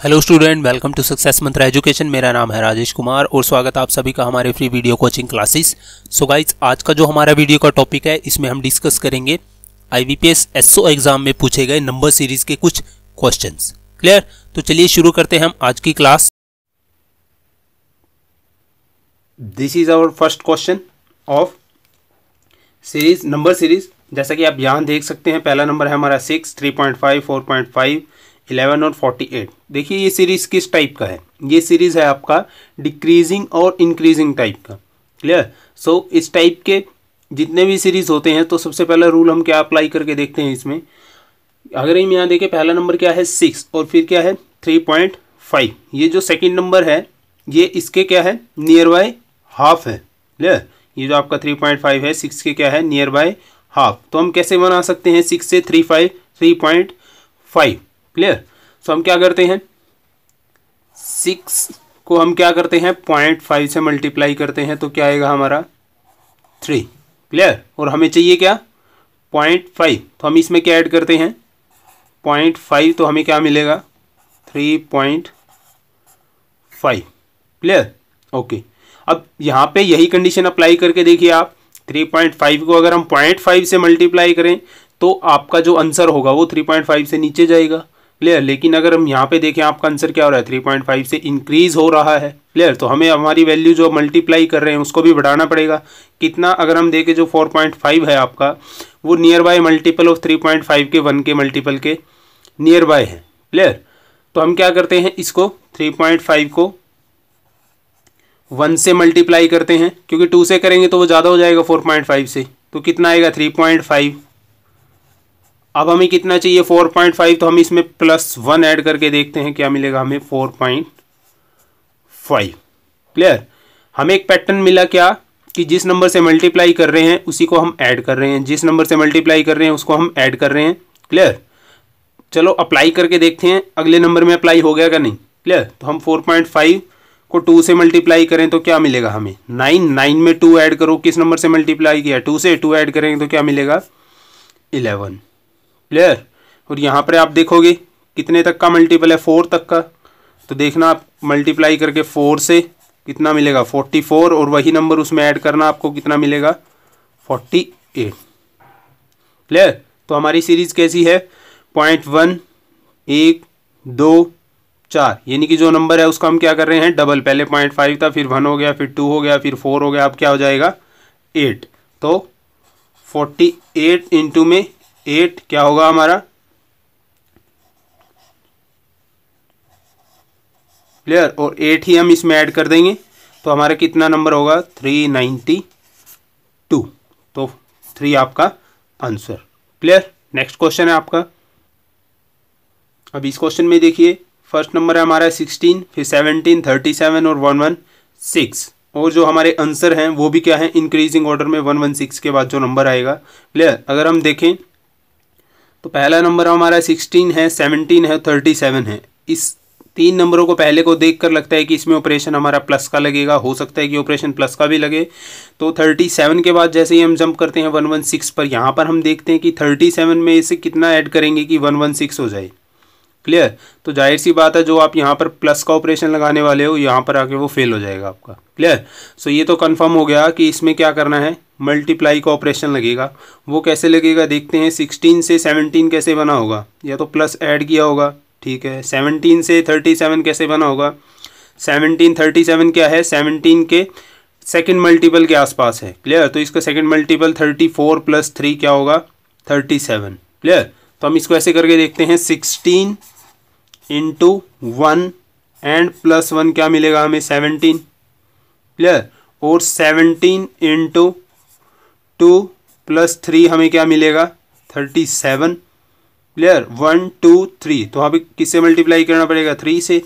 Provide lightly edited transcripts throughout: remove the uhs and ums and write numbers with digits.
Hello student, welcome to Success Mantra Education. मेरा नाम है राजेश कुमार और स्वागत आप सभी का हमारे free video coaching classes. So guys, आज का जो हमारा वीडियो का टॉपिक है इसमें हम डिस्कस करेंगे आईबीपीएस एसओ एग्जाम में पूछे गए नंबर सीरीज के कुछ क्वेश्चंस। क्लियर? तो चलिए शुरू करते हैं हम आज की class. This is our first question of series number series. जैसा कि आप यहाँ देख सकते हैं, पहला नंबर है हमारा 6, 3.5, 4.5, 11 और 48। देखिए ये सीरीज किस टाइप का है। ये सीरीज है आपका डिक्रीजिंग और इंक्रीजिंग टाइप का। क्लियर? सो इस टाइप के जितने भी सीरीज होते हैं तो सबसे पहला रूल हम क्या अप्लाई करके देखते हैं इसमें। अगर हम यहाँ देखें, पहला नंबर क्या है 6 और फिर क्या है 3.5। ये जो सेकेंड नंबर है ये इसके क्या है नियर बाय हाफ है। क्लियर? ये जो आपका 3.5 है 6 के क्या है नियर बाय हाफ। तो हम कैसे बना सकते हैं 6 से 3.5। क्लियर? सो हम क्या करते हैं 6 को हम क्या करते हैं 0.5 से मल्टीप्लाई करते हैं तो क्या आएगा हमारा 3। क्लियर? और हमें चाहिए क्या 0.5, तो हम इसमें क्या ऐड करते हैं 0.5, तो हमें क्या मिलेगा 3.5। क्लियर? ओके, अब यहाँ पे यही कंडीशन अप्लाई करके देखिए आप। 3.5 को अगर हम 0.5 से मल्टीप्लाई करें तो आपका जो आंसर होगा वो 3.5 से नीचे जाएगा। क्लियर? लेकिन अगर हम यहाँ पे देखें आपका आंसर क्या हो रहा है 3.5 से इंक्रीज हो रहा है। क्लियर? तो हमें हमारी वैल्यू जो मल्टीप्लाई कर रहे हैं उसको भी बढ़ाना पड़ेगा। कितना? अगर हम देखें जो 4.5 है आपका वो नियर बाय मल्टीपल ऑफ 3.5 के 1 के मल्टीपल के नियर बाय है। क्लियर? तो हम क्या करते हैं इसको 3.5 को 1 से मल्टीप्लाई करते हैं, क्योंकि 2 से करेंगे तो वो ज़्यादा हो जाएगा 4.5 से। तो कितना आएगा 3.5। अब हमें कितना चाहिए 4.5, तो हम इसमें +1 ऐड करके देखते हैं क्या मिलेगा हमें 4.5। क्लियर? हमें एक पैटर्न मिला क्या कि जिस नंबर से मल्टीप्लाई कर रहे हैं उसी को हम ऐड कर रहे हैं, जिस नंबर से मल्टीप्लाई कर रहे हैं उसको हम ऐड कर रहे हैं। क्लियर? चलो अप्लाई करके देखते हैं अगले नंबर में अप्लाई हो गया क्या नहीं। क्लियर? तो हम 4.5 को 2 से मल्टीप्लाई करें तो क्या मिलेगा हमें 9 में 2 ऐड करो, किस नंबर से मल्टीप्लाई किया 2 से, 2 ऐड करेंगे तो क्या मिलेगा 11। क्लियर? और यहाँ पर आप देखोगे कितने तक का मल्टीपल है 4 तक का, तो देखना आप मल्टीप्लाई करके 4 से कितना मिलेगा 44, और वही नंबर उसमें ऐड करना आपको कितना मिलेगा 48। क्लियर? तो हमारी सीरीज कैसी है 0.1, 1, 2, 4, यानी कि जो नंबर है उसका हम क्या कर रहे हैं डबल। पहले 0.5 था, फिर 1 हो गया, फिर 2 हो गया, फिर 4 हो गया, अब क्या हो जाएगा 8। तो 48 इंटू में 8 क्या होगा हमारा। क्लियर? और 8 ही हम इसमें ऐड कर देंगे तो हमारा कितना नंबर होगा 392। तो 3 आपका आंसर। क्लियर? नेक्स्ट क्वेश्चन है आपका। अब इस क्वेश्चन में देखिए फर्स्ट नंबर है हमारा 16, फिर 17, 37 और 116, और जो हमारे आंसर हैं वो भी क्या है इंक्रीजिंग ऑर्डर में 116 के बाद जो नंबर आएगा। क्लियर? अगर हम देखें तो पहला नंबर हमारा 16 है, 17 है, 37 है। इस 3 नंबरों को पहले को देखकर लगता है कि इसमें ऑपरेशन हमारा प्लस का लगेगा, हो सकता है कि ऑपरेशन प्लस का भी लगे। तो 37 के बाद जैसे ही हम जंप करते हैं 116 पर, यहाँ पर हम देखते हैं कि 37 में इसे कितना ऐड करेंगे कि 116 हो जाए। क्लियर? तो जाहिर सी बात है जो आप यहाँ पर प्लस का ऑपरेशन लगाने वाले हो यहाँ पर आके वो फेल हो जाएगा आपका। क्लियर? सो ये तो कंफर्म हो गया कि इसमें क्या करना है मल्टीप्लाई का ऑपरेशन लगेगा। वो कैसे लगेगा देखते हैं। 16 से 17 कैसे बना होगा, या तो प्लस ऐड किया होगा। ठीक है, 17 से 37 कैसे बना होगा 17 37 क्या है 17 के सेकेंड मल्टीपल के आसपास है। क्लियर? तो इसका सेकेंड मल्टीपल 34 + 3 क्या होगा 37। क्लियर? तो हम इसको ऐसे करके देखते हैं 16 इंटू 1 एंड +1 क्या मिलेगा हमें 17। क्लियर? और 17 इंटू 2 + 3 हमें क्या मिलेगा 37। क्लियर? 1 2 3, तो अभी किससे मल्टीप्लाई करना पड़ेगा 3 से,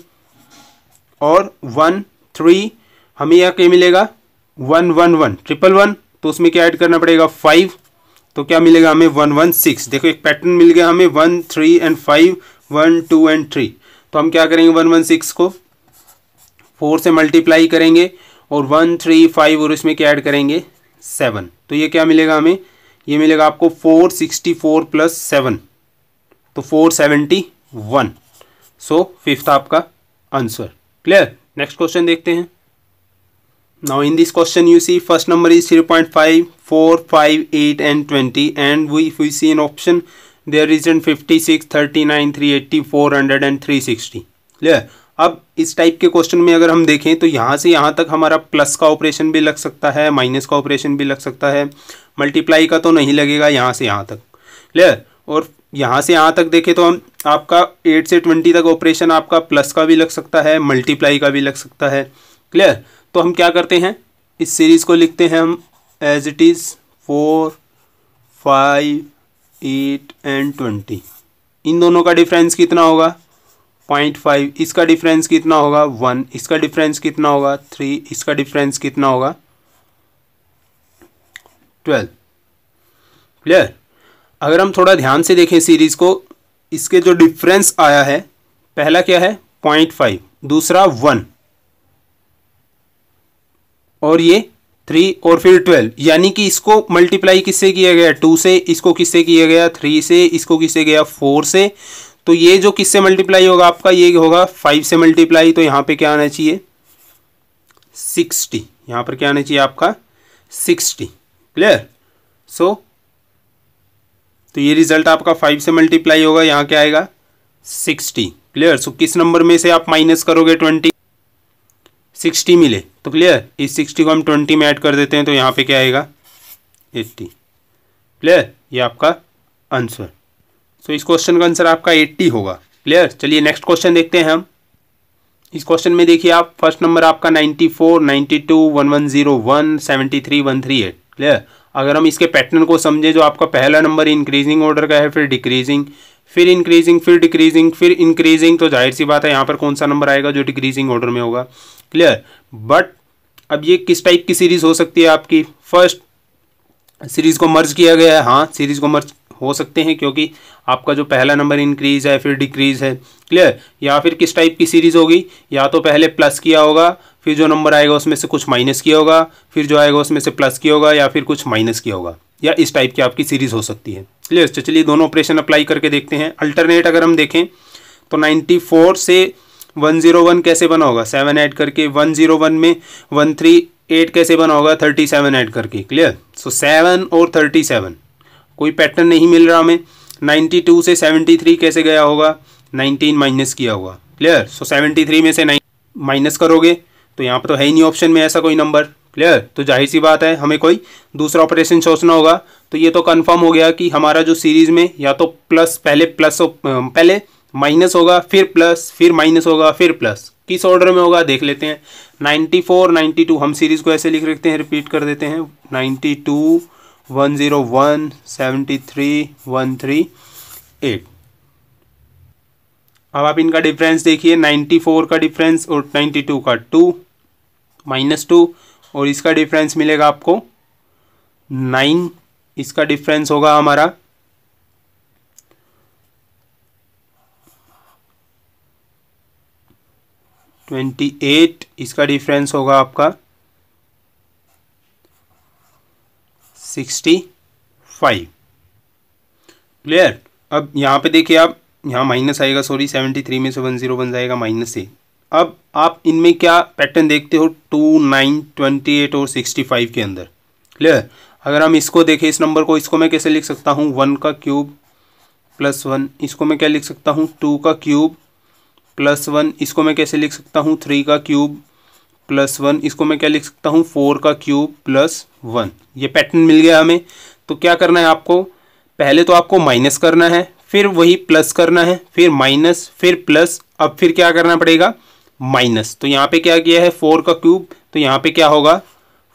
और 1 3 हमें यहाँ क्या मिलेगा 1 1 1 1 1, तो उसमें क्या ऐड करना पड़ेगा 5, तो क्या मिलेगा हमें 116। देखो एक पैटर्न मिल गया हमें 1 3 एंड 5, 1 2 एंड 3। तो हम क्या करेंगे 116 को 4 से मल्टीप्लाई करेंगे और 1 3 5 और इसमें क्या ऐड करेंगे 7। तो ये क्या मिलेगा हमें, ये मिलेगा आपको 464 + 7, तो 471। सो फिफ्थ आपका आंसर। क्लियर। नेक्स्ट क्वेश्चन देखते हैं। Now in this question you see first number is 3.5, 4, 5, 8 and 20 and we see an option there is in 56, 39, 380, 400 and 360। Clear. अब इस टाइप के क्वेश्चन में अगर हम देखें तो यहाँ से यहाँ तक हमारा प्लस का ऑपरेशन भी लग सकता है, माइनस का ऑपरेशन भी लग सकता है, मल्टीप्लाई का तो नहीं लगेगा यहाँ से यहाँ तक। क्लियर। और यहाँ से यहाँ तक देखें तो हम आपका 8 से 20 तक ऑपरेशन आपका प्लस का भी लग सकता है, मल्टीप्लाई का भी लग सकता है। क्लियर। तो हम क्या करते हैं, इस सीरीज़ को लिखते हैं हम एज इट इज़ 4, 5, 8 and 20। इन दोनों का डिफरेंस कितना होगा 0.5, इसका डिफरेंस कितना होगा 1, इसका डिफरेंस कितना होगा 3, इसका डिफरेंस कितना होगा 12। क्लियर। अगर हम थोड़ा ध्यान से देखें सीरीज को, इसके जो डिफरेंस आया है, पहला क्या है 0.5, दूसरा 1 और ये 3 और फिर 12, यानी कि इसको मल्टीप्लाई किससे किया गया 2 से, इसको किससे किया गया 3 से, इसको किससे गया 4 से। तो ये जो किससे मल्टीप्लाई होगा आपका, ये होगा 5 से मल्टीप्लाई। तो यहाँ पे क्या आना चाहिए 60, यहाँ पर क्या आना चाहिए आपका 60। क्लियर। सो तो ये रिजल्ट आपका 5 से मल्टीप्लाई होगा, यहाँ क्या आएगा 60। क्लियर। सो किस नंबर में से आप माइनस करोगे 20, 60 मिले तो क्लियर, इस 60 को हम 20 में ऐड कर देते हैं तो यहाँ पे क्या आएगा 80। क्लियर। ये आपका आंसर। सो इस क्वेश्चन का आंसर आपका 80 होगा। क्लियर। चलिए नेक्स्ट क्वेश्चन देखते हैं हम। इस क्वेश्चन में देखिए आप, फर्स्ट नंबर आपका 94, 92, 1101, 73, 138। क्लियर। अगर हम इसके पैटर्न को समझे, जो आपका पहला नंबर इंक्रीजिंग ऑर्डर का है, फिर डिक्रीजिंग, फिर इंक्रीजिंग, फिर डिक्रीजिंग, फिर इंक्रीजिंग, तो जाहिर सी बात है यहाँ पर कौन सा नंबर आएगा जो डिक्रीजिंग ऑर्डर में होगा। क्लियर। बट अब ये किस टाइप की सीरीज हो सकती है आपकी, फर्स्ट सीरीज को मर्ज किया गया है, हाँ सीरीज को मर्ज हो सकते हैं क्योंकि आपका जो पहला नंबर इंक्रीज है फिर डिक्रीज है। क्लियर। या फिर किस टाइप की सीरीज होगी, या तो पहले प्लस किया होगा, फिर जो नंबर आएगा उसमें से कुछ माइनस किया होगा, फिर जो आएगा उसमें से प्लस किया होगा, या फिर कुछ माइनस किया होगा, या इस टाइप की आपकी सीरीज हो सकती है। क्लियर। तो चलिए दोनों ऑपरेशन अप्लाई करके देखते हैं। अल्टरनेट अगर हम देखें तो 94 से 101 कैसे बना होगा 7 ऐड करके, 101 में 138 कैसे बना होगा 37 ऐड करके। क्लियर। सो 7 और 37 कोई पैटर्न नहीं मिल रहा हमें। 92 से 73 कैसे गया होगा 19 माइनस किया होगा। क्लियर। सो 73 में से 9 माइनस करोगे तो यहाँ पर तो है ही नहीं ऑप्शन में ऐसा कोई नंबर। क्लियर। तो जाहिर सी बात है हमें कोई दूसरा ऑपरेशन सोचना होगा। तो ये तो कंफर्म हो गया कि हमारा जो सीरीज में या तो पहले माइनस होगा, फिर प्लस, फिर माइनस होगा, फिर प्लस। किस ऑर्डर में होगा देख लेते हैं। 94, 92 हम सीरीज को ऐसे लिख रखते हैं, रिपीट कर देते हैं 92, 101, 73, 138। अब आप इनका डिफरेंस देखिए, 94 का डिफरेंस और 92 का 2 -2, और इसका डिफरेंस मिलेगा आपको 9। इसका डिफरेंस होगा हमारा 28। इसका डिफरेंस होगा आपका 65। क्लियर। अब यहाँ पे देखिए आप, यहाँ माइनस आएगा, सॉरी 73 में से 10 बन जाएगा माइनस से। अब आप इनमें क्या पैटर्न देखते हो 2, 9, 28 और 65 के अंदर। क्लियर। अगर हम इसको देखें, इस नंबर को, इसको मैं कैसे लिख सकता हूँ 1 का क्यूब प्लस 1, इसको मैं क्या लिख सकता हूँ 2 का क्यूब प्लस 1, इसको मैं कैसे लिख सकता हूँ 3 का क्यूब प्लस 1, इसको मैं क्या लिख सकता हूँ 4 का क्यूब प्लस 1। ये पैटर्न मिल गया हमें। तो क्या करना है आपको, पहले तो आपको माइनस करना है, फिर वही प्लस करना है, फिर माइनस, फिर प्लस, अब फिर क्या करना पड़ेगा माइनस। तो यहाँ पे क्या किया है 4 का क्यूब, तो यहाँ पे क्या होगा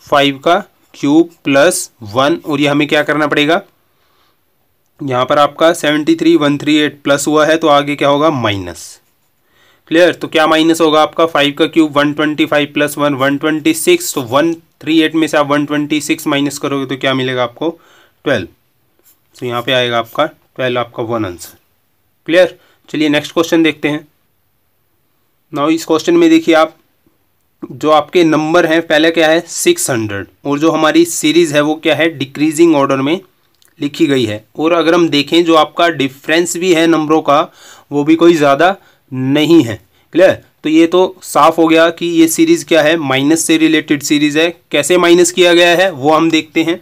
5 का क्यूब प्लस 1, और ये हमें क्या करना पड़ेगा, यहाँ पर आपका 73, 138 प्लस हुआ है तो आगे क्या होगा माइनस। क्लियर। तो क्या माइनस होगा आपका 5 का क्यूब 125 प्लस 1 126, तो 138 में से आप 126 माइनस करोगे तो क्या मिलेगा आपको 12। तो यहाँ पे आएगा आपका 12, आपका 1 आंसर। क्लियर। चलिए नेक्स्ट क्वेश्चन देखते हैं। नाउ इस क्वेश्चन में देखिए आप, जो आपके नंबर हैं पहले क्या है 600, और जो हमारी सीरीज़ है वो क्या है डिक्रीजिंग ऑर्डर में लिखी गई है। और अगर हम देखें जो आपका डिफरेंस भी है नंबरों का, वो भी कोई ज़्यादा नहीं है। क्लियर? तो ये तो साफ हो गया कि ये सीरीज क्या है, माइनस से रिलेटेड सीरीज है। कैसे माइनस किया गया है वो हम देखते हैं।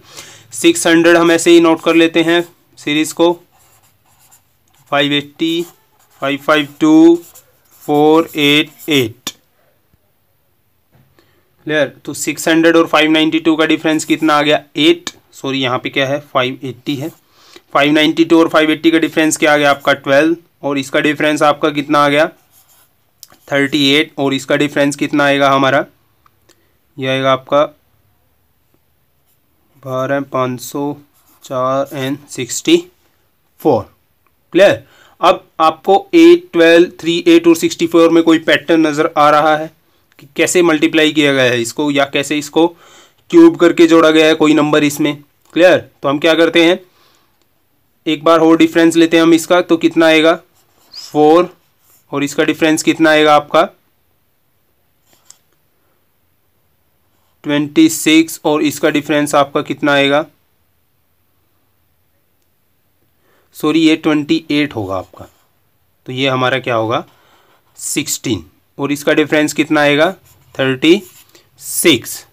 600 हम ऐसे ही नोट कर लेते हैं सीरीज को, 580, 552, 488। क्लियर? तो 600 और 592 का डिफरेंस कितना आ गया, 8। सॉरी यहाँ पे क्या है, 580 है। 592 और 580 का डिफरेंस क्या आ गया आपका, 12। और इसका डिफरेंस आपका कितना आ गया, 38। और इसका डिफरेंस कितना आएगा हमारा, यह आएगा आपका 12, 500, 4 एंड 64। क्लियर? अब आपको 8, 12, 3, 8 और 64 में कोई पैटर्न नज़र आ रहा है कि कैसे मल्टीप्लाई किया गया है इसको, या कैसे इसको क्यूब करके जोड़ा गया है कोई नंबर इसमें। क्लियर? तो हम क्या करते हैं, एक बार और डिफरेंस लेते हैं हम इसका, तो कितना आएगा 4। और इसका डिफरेंस कितना आएगा आपका 26। और इसका डिफरेंस आपका कितना आएगा, सॉरी ये 28 होगा आपका। तो ये हमारा क्या होगा 16। और इसका डिफरेंस कितना आएगा 36।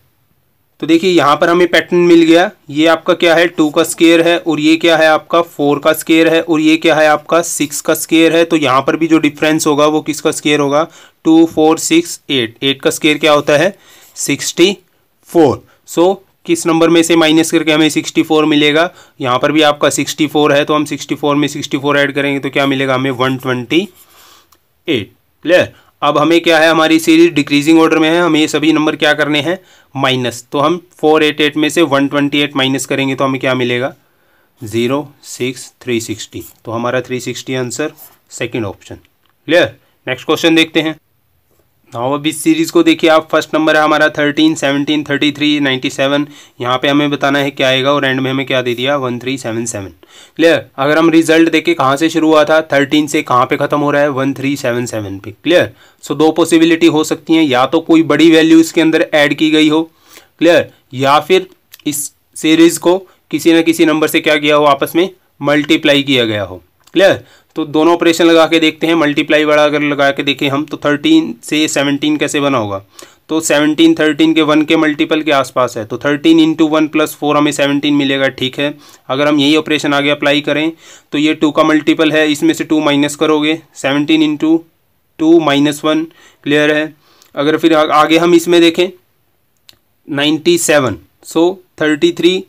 तो देखिए यहाँ पर हमें पैटर्न मिल गया। ये आपका क्या है 2 का स्क्वायर है, और ये क्या है आपका 4 का स्क्वायर है, और ये क्या है आपका 6 का स्क्वायर है। तो यहाँ पर भी जो डिफरेंस होगा वो किसका स्क्वायर होगा, 2, 4, 6, 8। 8 का स्क्वायर क्या होता है 64। सो किस नंबर में से माइनस करके हमें 64 मिलेगा, यहाँ पर भी आपका 64 है, तो हम 64 में 64 ऐड करेंगे तो क्या मिलेगा हमें 128। क्लियर? अब हमें क्या है, हमारी सीरीज डिक्रीजिंग ऑर्डर में है, हमें ये सभी नंबर क्या करने हैं माइनस। तो हम 488 में से 128 माइनस करेंगे तो हमें क्या मिलेगा 0, 6, 360। तो हमारा 360 answer, second option. Clear? Next question देखते हैं। नाउ अब इस सीरीज को देखिए आप, फर्स्ट नंबर है हमारा 13, 17, 33, 97। यहाँ पे हमें बताना है क्या आएगा, और एंड में हमें क्या दे दिया 1377। क्लियर? अगर हम रिजल्ट देखें कहाँ से शुरू हुआ था, 13 से कहाँ पे खत्म हो रहा है 1377 पे। क्लियर? सो दो पॉसिबिलिटी हो सकती हैं, या तो कोई बड़ी वैल्यू इसके अंदर ऐड की गई हो। क्लियर? या फिर इस सीरीज को किसी न किसी नंबर से क्या किया हो, आपस में मल्टीप्लाई किया गया हो। क्लियर? तो दोनों ऑपरेशन लगा के देखते हैं। मल्टीप्लाई वाला अगर लगा के देखें हम, तो 13 से 17 कैसे बना होगा, तो 17 13 के 1 के मल्टीपल के आसपास है, तो 13 इंटू 1 प्लस 4 हमें 17 मिलेगा। ठीक है, अगर हम यही ऑपरेशन आगे अप्लाई करें तो ये 2 का मल्टीपल है, इसमें से 2 माइनस करोगे, 17 इंटू 2 माइनस 1। क्लियर है? अगर फिर आगे हम इसमें देखें 97, सो 33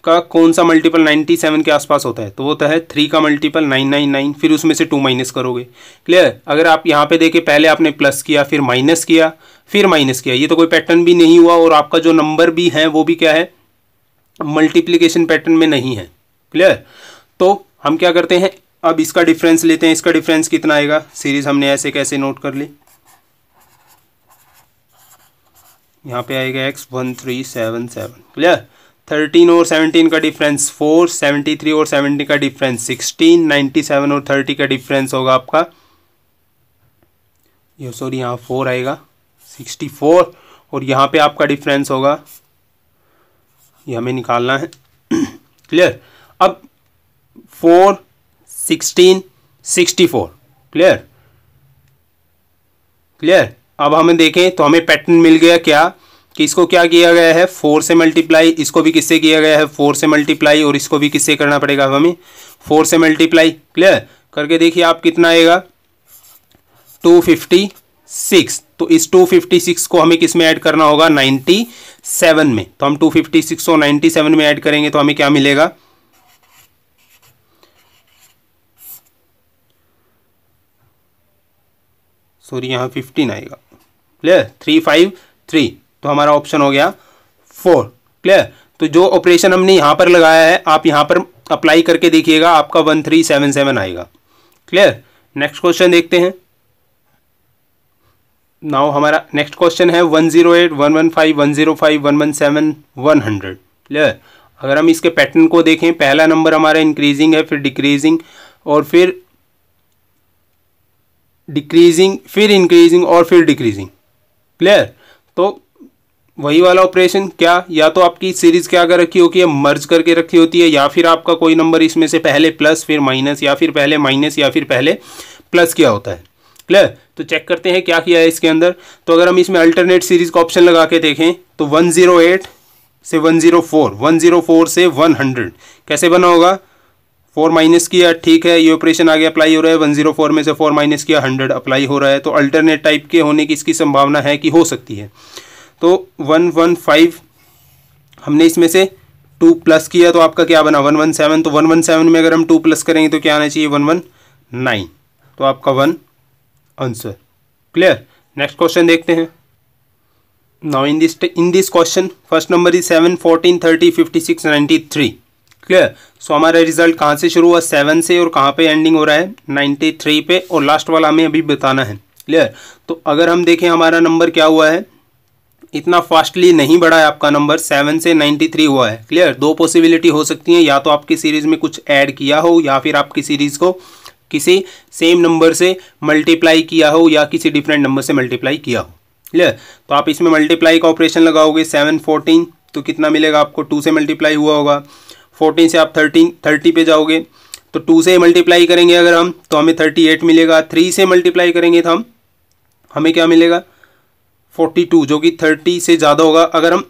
का कौन सा मल्टीपल 97 के आसपास होता है, तो होता है 3 का मल्टीपल 999, फिर उसमें से 2 माइनस करोगे। क्लियर? अगर आप यहाँ पे देखें, पहले आपने प्लस किया, फिर माइनस किया, फिर माइनस किया, ये तो कोई पैटर्न भी नहीं हुआ, और आपका जो नंबर भी है वो भी क्या है, मल्टीप्लिकेशन पैटर्न में नहीं है। क्लियर? तो हम क्या करते हैं, अब इसका डिफरेंस लेते हैं। इसका डिफरेंस कितना आएगा, सीरीज हमने ऐसे कैसे नोट कर ली, यहाँ पे आएगा x 1377। क्लियर? 13 और 17 का डिफरेंस 4, 73 और 70 का डिफरेंस 16, 97 और 30 का डिफरेंस होगा आपका, ये सॉरी यहाँ 4 आएगा 64, और यहाँ पे आपका डिफरेंस होगा, ये हमें निकालना है। क्लियर? अब 4, 16, 64। क्लियर? क्लियर? अब हमें देखें तो हमें पैटर्न मिल गया क्या, कि इसको क्या किया गया है 4 से मल्टीप्लाई, इसको भी किससे किया गया है 4 से मल्टीप्लाई, और इसको भी किससे करना पड़ेगा हमें 4 से मल्टीप्लाई। क्लियर? करके देखिए आप कितना आएगा 256। तो इस 256 को हमें किस में ऐड करना होगा 97 में, तो हम 256 को 97 में ऐड करेंगे तो हमें क्या मिलेगा, सॉरी यहाँ 15 आएगा। क्लियर? 353, तो हमारा ऑप्शन हो गया 4। क्लियर? तो जो ऑपरेशन हमने यहाँ पर लगाया है आप यहाँ पर अप्लाई करके देखिएगा, आपका 1377 आएगा। क्लियर? नेक्स्ट क्वेश्चन देखते हैं। नाउ हमारा नेक्स्ट क्वेश्चन है 108, 115, 105, 117, 100। क्लियर? अगर हम इसके पैटर्न को देखें, पहला नंबर हमारा इंक्रीजिंग है, फिर डिक्रीजिंग, और फिर डिक्रीजिंग, फिर इंक्रीजिंग, और फिर डिक्रीजिंग। क्लियर? तो वही वाला ऑपरेशन क्या, या तो आपकी सीरीज क्या कर रखी होती है, मर्ज करके रखी होती है, या फिर आपका कोई नंबर इसमें से पहले प्लस फिर माइनस, या फिर पहले माइनस या फिर पहले प्लस किया होता है। क्लियर। तो चेक करते हैं क्या किया है इसके अंदर। तो अगर हम इसमें अल्टरनेट सीरीज का ऑप्शन लगा के देखें तो 108 से 104, 104 से 100 कैसे बना होगा, 4 माइनस किया, ठीक है, ये ऑपरेशन आगे अप्लाई हो रहा है, 104 में से 4 माइनस किया, 100 अप्लाई हो रहा है। तो अल्टरनेट टाइप के होने की इसकी संभावना है कि हो सकती है। तो 115 हमने इसमें से 2 प्लस किया तो आपका क्या बना 117। तो 117 में अगर हम 2 प्लस करेंगे तो क्या आना चाहिए 119। तो आपका 1 आंसर। क्लियर। नेक्स्ट क्वेश्चन देखते हैं। Now in this question first number is 7, 14, 30, 56, 93। Clear. So हमारा रिजल्ट कहाँ से शुरू हुआ 7 से और कहाँ पे एंडिंग हो रहा है 93 पे, और लास्ट वाला हमें अभी बताना है। क्लियर। तो अगर हम देखें हमारा नंबर क्या हुआ है, इतना फास्टली नहीं बढ़ा है आपका नंबर, 7 से 93 हुआ है। क्लियर। दो पॉसिबिलिटी हो सकती हैं, या तो आपकी सीरीज में कुछ ऐड किया हो या फिर आपकी सीरीज को किसी सेम नंबर से मल्टीप्लाई किया हो या किसी डिफरेंट नंबर से मल्टीप्लाई किया हो। क्लियर। तो आप इसमें मल्टीप्लाई का ऑपरेशन लगाओगे 7, 14 तो कितना मिलेगा आपको 2 से मल्टीप्लाई हुआ होगा। 14 से आप 30 पे जाओगे तो 2 से मल्टीप्लाई करेंगे अगर हम तो हमें 38 मिलेगा। 3 से मल्टीप्लाई करेंगे तो हमें क्या मिलेगा 42, जो कि 30 से ज़्यादा होगा। अगर हम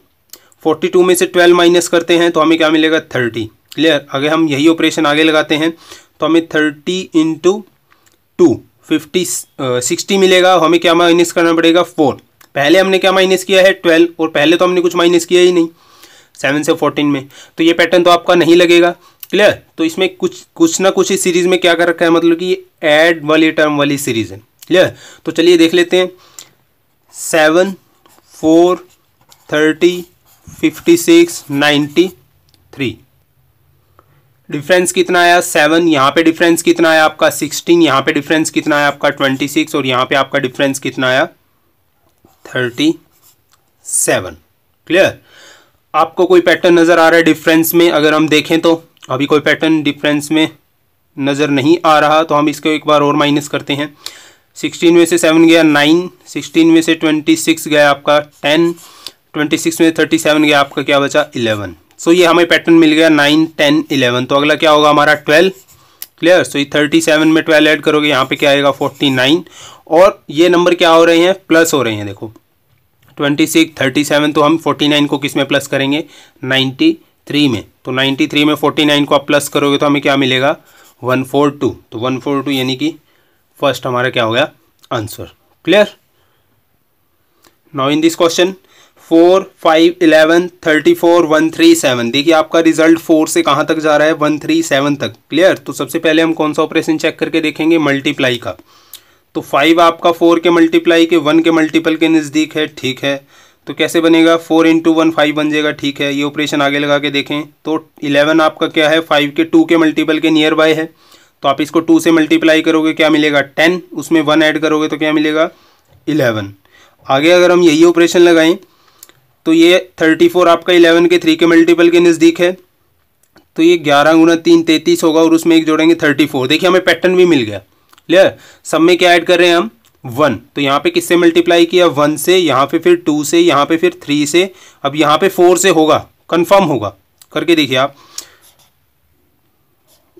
42 में से 12 माइनस करते हैं तो हमें क्या मिलेगा 30। क्लियर। अगर हम यही ऑपरेशन आगे लगाते हैं तो हमें 30 × 2 60 मिलेगा। हमें क्या माइनस करना पड़ेगा 4। पहले हमने क्या माइनस किया है 12, और पहले तो हमने कुछ माइनस किया ही नहीं 7 से 14 में, तो ये पैटर्न तो आपका नहीं लगेगा। क्लियर। तो इसमें कुछ ना कुछ इस सीरीज में क्या कर रखा है, मतलब कि ये ऐड वाली टर्म वाली सीरीज है। क्लियर। तो चलिए देख लेते हैं 7, 4, 30, 56, 93। डिफरेंस कितना आया 7, यहाँ पे डिफरेंस कितना आया आपका 16, यहाँ पे डिफरेंस कितना आया आपका 26, और यहाँ पे आपका डिफरेंस कितना आया 37। क्लियर। आपको कोई पैटर्न नज़र आ रहा है डिफरेंस में, अगर हम देखें तो अभी कोई पैटर्न डिफरेंस में नज़र नहीं आ रहा, तो हम इसको एक बार और माइनस करते हैं। 16 में से 7 गया 9, 16 में से 26 गया आपका 10, 26 में से 37 गया आपका क्या बचा 11। सो ये हमें पैटर्न मिल गया 9, 10, 11। तो अगला क्या होगा हमारा 12। क्लियर। सो ये 37 में 12 ऐड करोगे यहाँ पे क्या आएगा 49, और ये नंबर क्या हो रहे हैं प्लस हो रहे हैं। देखो 26, 37, तो हम 49 को किस में प्लस करेंगे 93 में। तो 93 में 49 को आप प्लस करोगे तो हमें क्या मिलेगा 142। तो 142 यानी कि फर्स्ट हमारा क्या हो गया answer. Clear. Now in this question 4, 5, 11, 34, 137। देखिए आपका रिजल्ट 4 से कहाँ तक जा रहा है 137 तक। क्लियर। तो सबसे पहले हम कौन सा ऑपरेशन चेक करके देखेंगे मल्टीप्लाई का। तो 5 आपका 4 के मल्टीप्लाई के 1 के मल्टीपल के नज़दीक है, ठीक है। तो कैसे बनेगा 4 × 1 5 बन जाएगा, ठीक है। ये ऑपरेशन आगे लगा के देखें तो 11 आपका क्या है 5 के 2 के मल्टीपल के नियर बाय है, तो आप इसको 2 से मल्टीप्लाई करोगे क्या मिलेगा 10, उसमें 1 ऐड करोगे तो क्या मिलेगा 11। आगे अगर हम यही ऑपरेशन लगाएं तो ये 34 आपका 11 के 3 के मल्टीपल के नज़दीक है, तो ये 11 × 3 33 होगा, और उसमें एक जोड़ेंगे 34। देखिए हमें पैटर्न भी मिल गया। क्लियर। सब में क्या ऐड कर रहे हैं हम 1, तो यहाँ पे किससे मल्टीप्लाई किया 1 से, यहाँ पे फिर 2 से, यहाँ पे फिर 3 से, अब यहाँ पे 4 से होगा, कंफर्म होगा। करके देखिए आप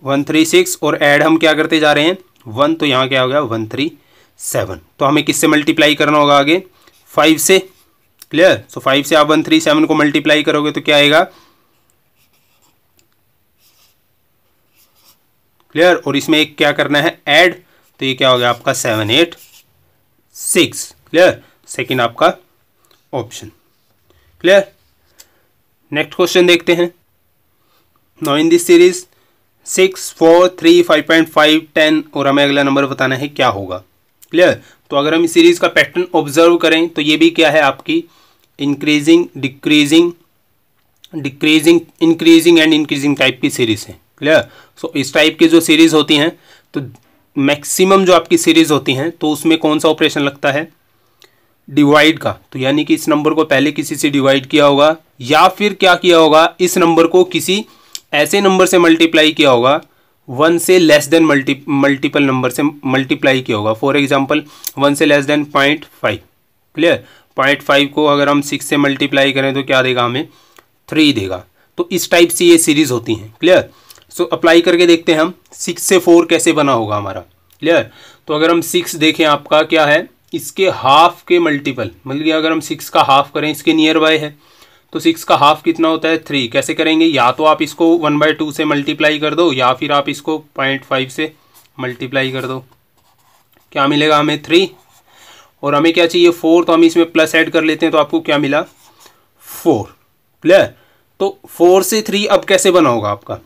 136, और ऐड हम क्या करते जा रहे हैं 1, तो यहाँ क्या हो गया 137। तो हमें किससे मल्टीप्लाई करना होगा आगे 5 से। क्लियर। सो 5 से आप 137 को मल्टीप्लाई करोगे तो क्या आएगा। क्लियर। और इसमें एक क्या करना है ऐड, तो ये क्या हो गया आपका 786। क्लियर। सेकंड आपका ऑप्शन। क्लियर। नेक्स्ट क्वेश्चन देखते हैं। नाउ इन दिस सीरीज 6, 4, 3, 5.5, 10, और हमें अगला नंबर बताना है क्या होगा। क्लियर। तो अगर हम इस सीरीज का पैटर्न ऑब्जर्व करें तो ये भी क्या है आपकी increasing, decreasing, increasing and increasing type की सीरीज है। क्लियर। सो इस टाइप की जो सीरीज होती हैं तो मैक्सिमम जो आपकी सीरीज होती हैं तो उसमें कौन सा ऑपरेशन लगता है डिवाइड का। तो यानी कि इस नंबर को पहले किसी से डिवाइड किया होगा, या फिर क्या किया होगा इस नंबर को किसी ऐसे नंबर से मल्टीप्लाई किया होगा 1 से लेस देन मल्टीपल नंबर से मल्टीप्लाई किया होगा। फॉर एग्जांपल 1 से लेस देन 0.5। क्लियर। 0.5 को अगर हम 6 से मल्टीप्लाई करें तो क्या देगा हमें 3 देगा। तो इस टाइप से ये सीरीज होती हैं। क्लियर। सो अप्लाई करके देखते हैं हम 6 से 4 कैसे बना होगा हमारा। क्लियर। तो अगर हम 6 देखें आपका क्या है, इसके हाफ के मल्टीपल, मतलब कि अगर हम 6 का हाफ करें, इसके नियर बाय है, तो 6 का हाफ कितना होता है 3। कैसे करेंगे, या तो आप इसको 1/2 से मल्टीप्लाई कर दो या फिर आप इसको 0.5 से मल्टीप्लाई कर दो। क्या मिलेगा हमें 3, और हमें क्या चाहिए 4, तो हम इसमें प्लस ऐड कर लेते हैं, तो आपको क्या मिला 4। क्लियर। तो 4 से 3 अब कैसे बना होगा आपका,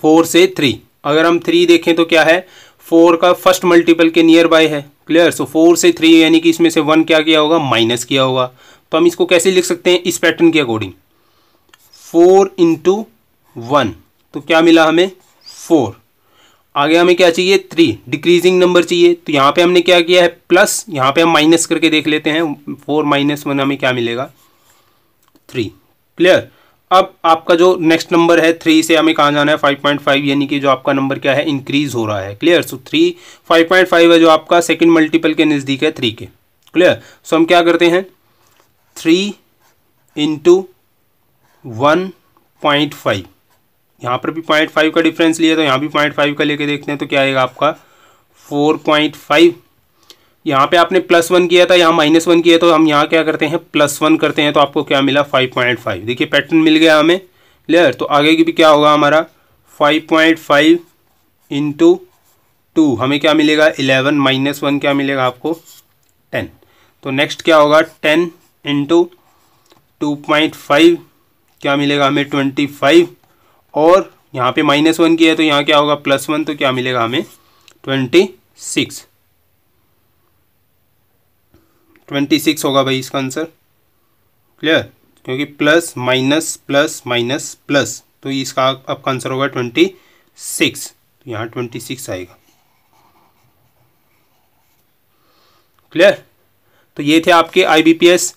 4 से 3, अगर हम 3 देखें तो क्या है 4 का फर्स्ट मल्टीपल के नियर बाय है। क्लियर। सो 4 से 3 यानी कि इसमें से 1 क्या किया होगा, माइनस किया होगा। तो हम इसको कैसे लिख सकते हैं इस पैटर्न के अकॉर्डिंग, 4 × 1, तो क्या मिला हमें 4। आगे हमें क्या चाहिए 3, डिक्रीजिंग नंबर चाहिए, तो यहाँ पे हमने क्या किया है प्लस, यहाँ पे हम माइनस करके देख लेते हैं, 4 - 1 हमें क्या मिलेगा 3। क्लियर। अब आपका जो नेक्स्ट नंबर है 3 से हमें कहाँ जाना है 5.5, यानी कि जो आपका नंबर क्या है इंक्रीज हो रहा है। क्लियर। सो 3 5.5 है जो आपका सेकंड मल्टीपल के नज़दीक है 3 के। क्लियर। सो हम क्या करते हैं 3 × 1.5, यहाँ पर भी 0.5 का डिफरेंस लिया, तो यहाँ भी 0.5 का लेके देखते हैं, तो क्या आएगा आपका 4.5। यहाँ पे आपने +1 किया था, यहाँ -1 किया, तो हम यहाँ क्या करते हैं +1 करते हैं, तो आपको क्या मिला 5.5। देखिए पैटर्न मिल गया हमें। क्लियर। तो आगे की भी क्या होगा हमारा 5.5 × 2, हमें क्या मिलेगा 11, -1 क्या मिलेगा आपको 10। तो नेक्स्ट क्या होगा 10 × 2.5, क्या मिलेगा हमें 25, और यहाँ पे -1 किया है, तो यहाँ क्या होगा +1, तो क्या मिलेगा हमें 26 होगा भाई इसका आंसर। क्लियर। क्योंकि plus minus plus minus plus, तो इसका आपका आंसर होगा 26, तो यहाँ 26 आएगा। क्लियर। तो ये थे आपके IBPS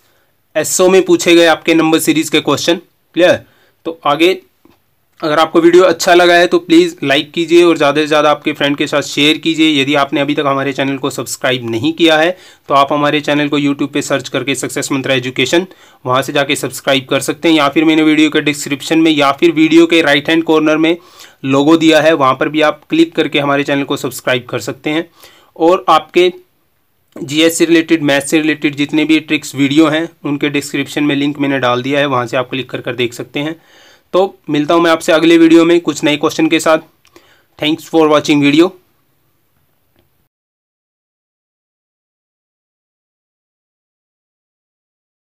SO में पूछे गए आपके नंबर सीरीज के क्वेश्चन। क्लियर। तो आगे अगर आपको वीडियो अच्छा लगा है तो प्लीज़ लाइक कीजिए और ज़्यादा से ज़्यादा आपके फ्रेंड के साथ शेयर कीजिए। यदि आपने अभी तक हमारे चैनल को सब्सक्राइब नहीं किया है तो आप हमारे चैनल को यूट्यूब पे सर्च करके सक्सेस मंत्रा एजुकेशन, वहाँ से जाके सब्सक्राइब कर सकते हैं, या फिर मैंने वीडियो के डिस्क्रिप्शन में या फिर वीडियो के राइट हैंड कॉर्नर में लोगो दिया है, वहाँ पर भी आप क्लिक करके हमारे चैनल को सब्सक्राइब कर सकते हैं। और आपके GS से रिलेटेड, मैथ्स से रिलेटेड जितने भी ट्रिक्स वीडियो हैं उनके डिस्क्रिप्शन में लिंक मैंने डाल दिया है, वहाँ से आप क्लिक कर देख सकते हैं। तो मिलता हूँ मैं आपसे अगले वीडियो में कुछ नए क्वेश्चन के साथ। Thanks for watching video.